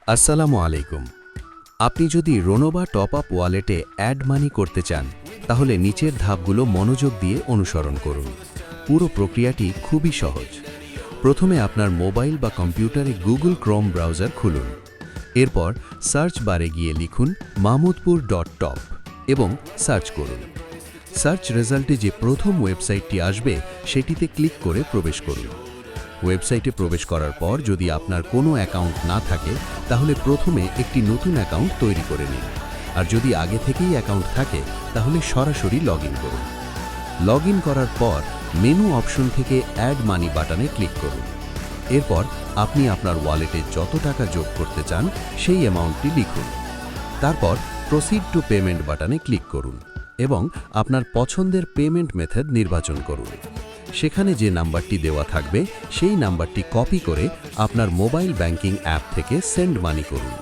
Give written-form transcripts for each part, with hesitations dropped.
আসসালামু আলাইকুম। আপনি যদি রোনোবা টপ আপ ওয়ালেটে অ্যাড মানি করতে চান, তাহলে নিচের ধাপগুলো মনোযোগ দিয়ে অনুসরণ করুন। পুরো প্রক্রিয়াটি খুবই সহজ। প্রথমে আপনার মোবাইল বা কম্পিউটারে গুগল ক্রোম ব্রাউজার খুলুন। এরপর সার্চ বারে গিয়ে লিখুন mahmudpur.top এবং সার্চ করুন। সার্চ রেজাল্টে যে প্রথম ওয়েবসাইটটি আসবে সেটিতে ক্লিক করে প্রবেশ করুন। ওয়েবসাইটে প্রবেশ করার পর যদি আপনার কোনো অ্যাকাউন্ট না থাকে, তাহলে প্রথমে একটি নতুন অ্যাকাউন্ট তৈরি করে নিন। আর যদি আগে থেকেই অ্যাকাউন্ট থাকে, তাহলে সরাসরি লগইন করুন। লগইন করার পর মেনু অপশন থেকে অ্যাড মানি বাটনে ক্লিক করুন। এরপর আপনি আপনার ওয়ালেটে যত টাকা যোগ করতে চান সেই অ্যামাউন্টটি লিখুন। তারপর প্রসিড টু পেমেন্ট বাটনে ক্লিক করুন এবং আপনার পছন্দের পেমেন্ট মেথড নির্বাচন করুন। সেখানে যে নাম্বারটি দেওয়া থাকবে সেই নাম্বারটি কপি করে আপনার মোবাইল ব্যাংকিং অ্যাপ থেকে সেন্ড মানি করুন।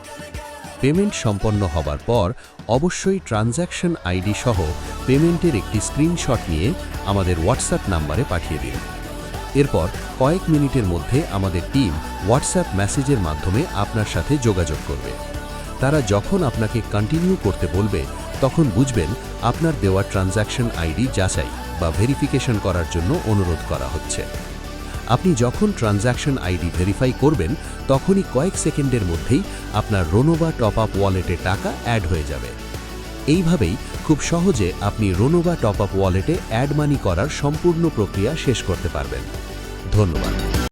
পেমেন্ট সম্পন্ন হবার পর অবশ্যই ট্রানজ্যাকশন আইডি সহ পেমেন্টের একটি স্ক্রিনশট নিয়ে আমাদের হোয়াটসঅ্যাপ নাম্বারে পাঠিয়ে দিন। এরপর কয়েক মিনিটের মধ্যে আমাদের টিম হোয়াটসঅ্যাপ মেসেজের মাধ্যমে আপনার সাথে যোগাযোগ করবে। তারা যখন আপনাকে কন্টিনিউ করতে বলবে, তখন বুঝবেন আপনার দেওয়া ট্রানজ্যাকশন আইডি যাচাই বা ভেরিফিকেশন করার জন্য অনুরোধ করা হচ্ছে। আপনি যখন ট্রানজ্যাকশন আইডি ভেরিফাই করবেন, তখনই কয়েক সেকেন্ডের মধ্যেই আপনার রোনোবা টপ আপ ওয়ালেটে টাকা অ্যাড হয়ে যাবে। এইভাবেই খুব সহজে আপনি রোনোবা টপ আপ ওয়ালেটে অ্যাড মানি করার সম্পূর্ণ প্রক্রিয়া শেষ করতে পারবেন। ধন্যবাদ।